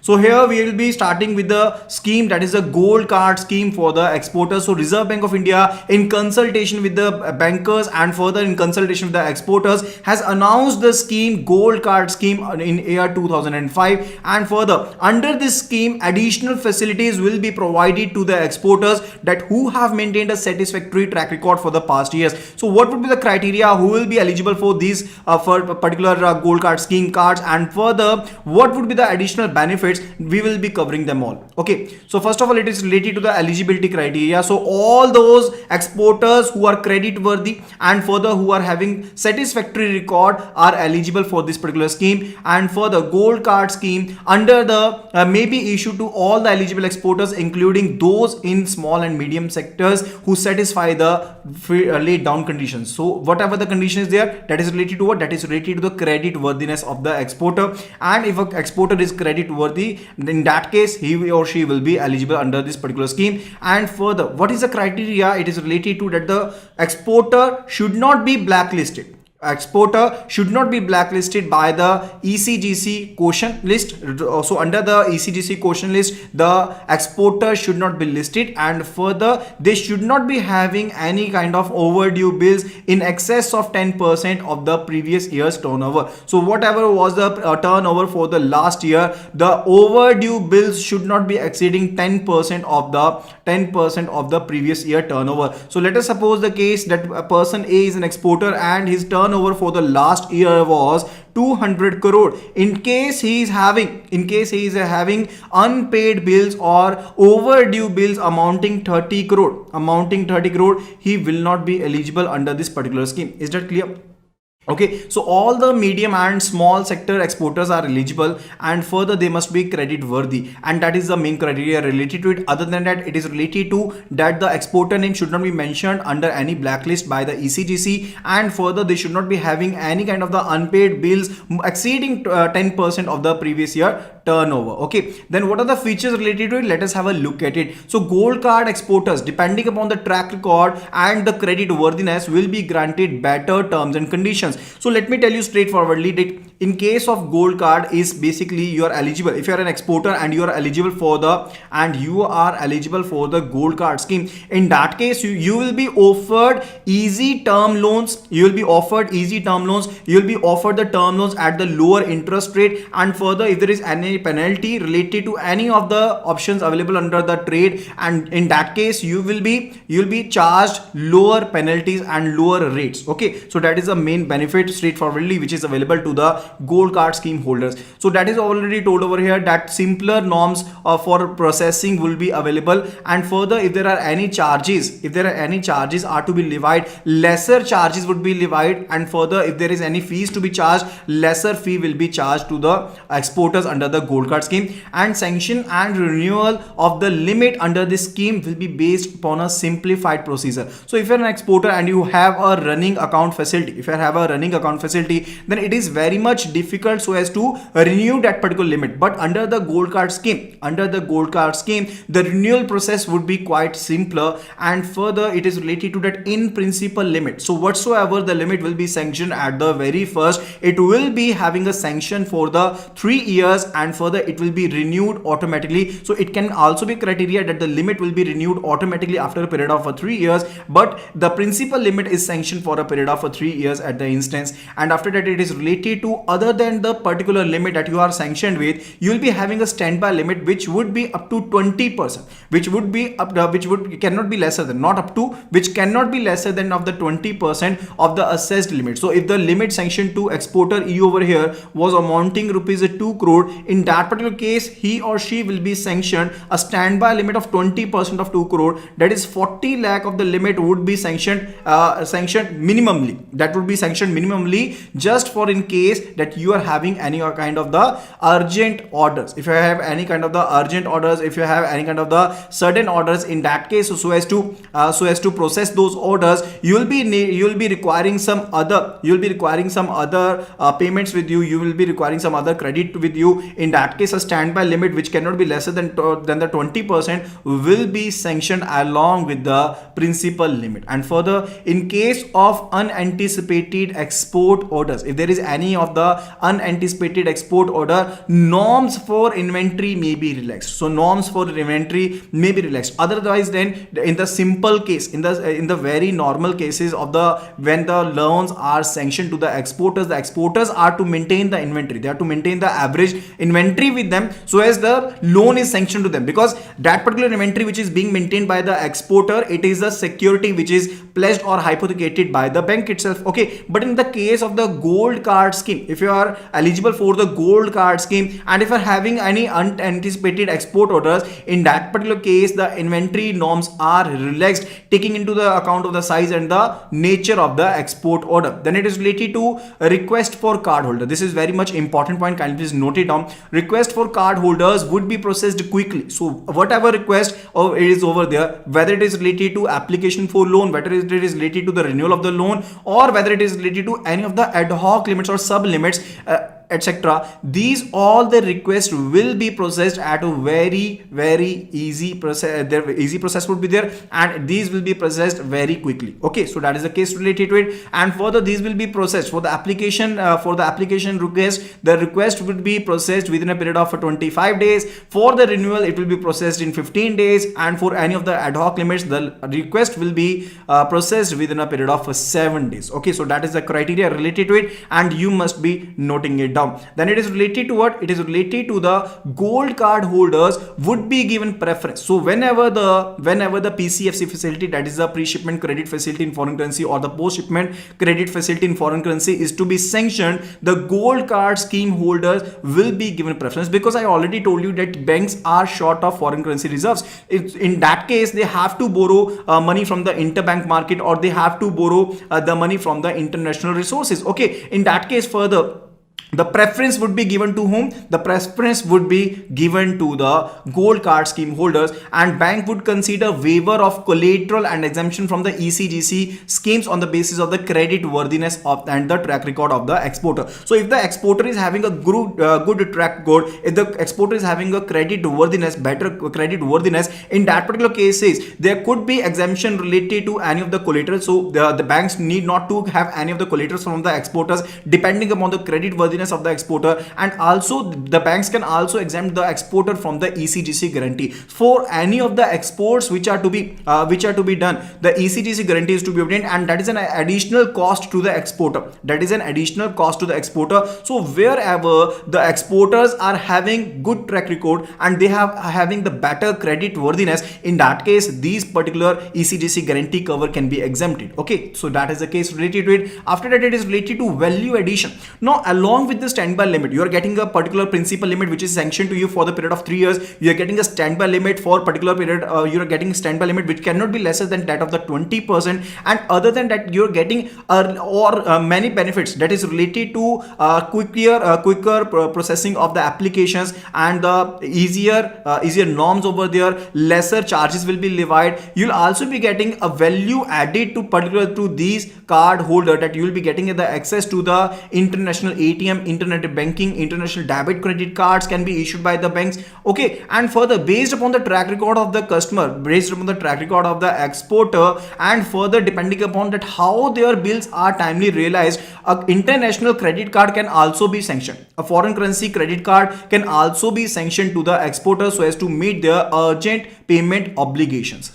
So here we will be starting with the scheme, that is a gold card scheme for the exporters. So Reserve Bank of India, in consultation with the bankers and further in consultation with the exporters, has announced the scheme, gold card scheme, in year 2005. And further, under this scheme, additional facilities will be provided to the exporters that who have maintained a satisfactory track record for the past years. So what would be the criteria? Who will be eligible for these for particular gold card scheme cards, and further what would be the additional benefits? We will be covering them all. Okay, so first of all, it is related to the eligibility criteria. So all those exporters who are credit worthy and further who are having satisfactory record are eligible for this particular scheme. And further, gold card scheme under the may be issued to all the eligible exporters, including those in small and medium sectors who satisfy the laid down conditions. So whatever the condition is there, that is related to what? That is related to the credit worthiness of the exporter. And if an exporter is credit worthy, in that case he or she will be eligible under this particular scheme. And further, what is the criteria? It is related to that the exporter should not be blacklisted. Exporter should not be blacklisted by the ECGC quotient list. So under the ECGC quotient list, the exporter should not be listed, and further they should not be having any kind of overdue bills in excess of 10% of the previous year's turnover. So whatever was the turnover for the last year, the overdue bills should not be exceeding 10% of the previous year turnover. So let us suppose the case that a person A is an exporter and his turnover for the last year was 200 crore. In case he is having unpaid bills or overdue bills amounting 30 crore, he will not be eligible under this particular scheme. Is that clear? Okay, so all the medium and small sector exporters are eligible, and further they must be credit worthy, and that is the main criteria related to it. Other than that, it is related to that the exporter name should not be mentioned under any blacklist by the ECGC, and further they should not be having any kind of the unpaid bills exceeding 10% of the previous year turnover. Okay, then what are the features related to it? Let us have a look at it. So gold card exporters, depending upon the track record and the credit worthiness, will be granted better terms and conditions. So let me tell you straightforwardly that in case of gold card is basically you are eligible if you are an exporter and you are eligible for the gold card scheme. In that case, you will be offered easy term loans. You will be offered the term loans at the lower interest rate, and further if there is any penalty related to any of the options available under the trade, and in that case you will be charged lower penalties and lower rates. Okay, so that is the main benefit straightforwardly which is available to the gold card scheme holders. So that is already told over here that simpler norms for processing will be available, and further if there are any charges are to be levied, lesser charges would be levied, and further if there is any fees to be charged, lesser fee will be charged to the exporters under the gold card scheme. And sanction and renewal of the limit under this scheme will be based upon a simplified procedure. So if you're an exporter and you have a running account facility, then it is very much difficult so as to renew that particular limit. But under the gold card scheme, the renewal process would be quite simpler, and further it is related to that in principle limit. So whatsoever the limit will be sanctioned at the very first, it will be having a sanction for the 3 years, and further it will be renewed automatically. So it can also be criteria that the limit will be renewed automatically after a period of 3 years, but the principal limit is sanctioned for a period of 3 years at the instance. And after that, it is related to other than the particular limit that you are sanctioned with, you will be having a standby limit which would be up to 20%, which cannot be lesser than of the 20% of the assessed limit. So if the limit sanctioned to exporter E over here was amounting rupees 2 crore, in that particular case he or she will be sanctioned a standby limit of 20% of 2 crore, that is 40 lakh of the limit would be sanctioned minimally. That would be sanctioned minimally just for in case that you are having any kind of the urgent orders. If you have any kind of the urgent orders, if you have any kind of the sudden orders, in that case, so as to process those orders, you will be requiring some other payments with you. You will be requiring some other credit with you. In that case, a standby limit which cannot be lesser than the 20% will be sanctioned along with the principal limit. And further, in case of unanticipated export orders, if there is any of the unanticipated export order, norms for inventory may be relaxed. So norms for inventory may be relaxed. Otherwise, then in the simple case, in the very normal cases of the when the loans are sanctioned to the exporters are to maintain the inventory. They are to maintain the average inventory with them, so as the loan is sanctioned to them, because that particular inventory which is being maintained by the exporter, it is a security which is pledged or hypothecated by the bank itself. Okay, but in the case of the gold card scheme, if you are eligible for the gold card scheme and if you are having any unanticipated export orders, in that particular case the inventory norms are relaxed, taking into the account of the size and the nature of the export order. Then it is related to a request for card holder. This is very much important point, kindly please note it down. Request for card holders would be processed quickly. So whatever request it is over there, whether it is related to application for loan, whether it is related to the renewal of the loan, or whether it is related to any of the ad hoc limits or sub limits, etc., these all the requests will be processed at a very easy process. Their easy process would be there, and these will be processed very quickly. Okay, so that is the case related to it. And further, these will be processed for the application request. The request would be processed within a period of 25 days. For the renewal, it will be processed in 15 days, and for any of the ad hoc limits, the request will be processed within a period of 7 days. Okay, so that is the criteria related to it, and you must be noting it down. Then it is related to what? It is related to the gold card holders would be given preference. So whenever the PCFC facility, that is the pre-shipment credit facility in foreign currency, or the post-shipment credit facility in foreign currency is to be sanctioned, the gold card scheme holders will be given preference, because I already told you that banks are short of foreign currency reserves. In that case, they have to borrow money from the interbank market, or they have to borrow the money from the international resources. Okay, in that case, further, the preference would be given to whom? The preference would be given to the gold card scheme holders, and bank would consider waiver of collateral and exemption from the ECGC schemes on the basis of the credit worthiness of and the track record of the exporter. So if the exporter is having a good track record, if the exporter is having a better credit worthiness, in that particular cases there could be exemption related to any of the collateral. So the banks need not to have any of the collaterals from the exporters depending upon the credit worthiness of the exporter, and also the banks can also exempt the exporter from the ECGC guarantee. For any of the exports which are to be done, the ECGC guarantee is to be obtained, and that is an additional cost to the exporter. So wherever the exporters are having good track record and they have having the better credit worthiness, in that case these particular ECGC guarantee cover can be exempted. Okay, so that is the case related to it. After that, it is related to value addition. Now, along with the standby limit, you are getting a particular principal limit which is sanctioned to you for the period of 3 years. You are getting a standby limit for particular period. You are getting standby limit which cannot be lesser than that of the 20%, and other than that, you are getting many benefits that is related to quicker processing of the applications, and the easier norms over there. Lesser charges will be levied. You'll also be getting a value added to these card holder, that you will be getting the access to the international ATM, internet banking, international debit credit cards can be issued by the banks. Okay, and further, based upon the track record of the customer, based upon the track record of the exporter, and further depending upon that how their bills are timely realized, an international credit card can also be sanctioned. A foreign currency credit card can also be sanctioned to the exporter so as to meet their urgent payment obligations.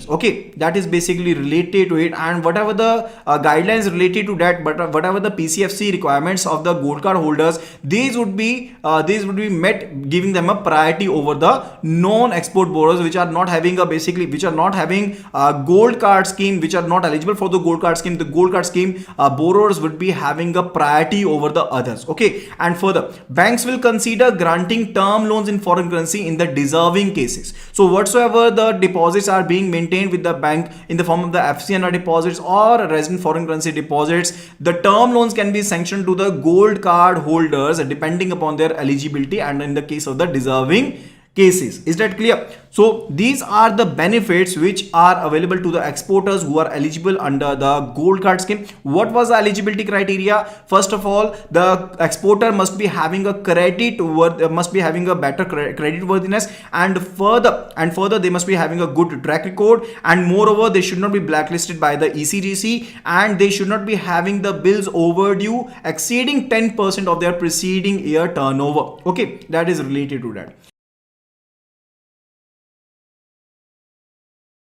Okay, that is basically related to it, and whatever the guidelines related to that, but whatever the PCFC requirements of the gold card holders, these would be met, giving them a priority over the non-export borrowers which are not having a gold card scheme, which are not eligible for the gold card scheme. The gold card scheme borrowers would be having a priority over the others. Okay, and further, banks will consider granting term loans in foreign currency in the deserving cases. So whatsoever the deposits are being maintained with the bank in the form of the FCNR deposits or resident foreign currency deposits, the term loans can be sanctioned to the gold card holders depending upon their eligibility and in the case of the deserving cases. Is that clear? So these are the benefits which are available to the exporters who are eligible under the gold card scheme. What was the eligibility criteria? First of all, the exporter must be having a must be having a better credit worthiness, and further they must be having a good track record, and moreover they should not be blacklisted by the ECGC, and they should not be having the bills overdue exceeding 10% of their preceding year turnover. Okay, that is related to that.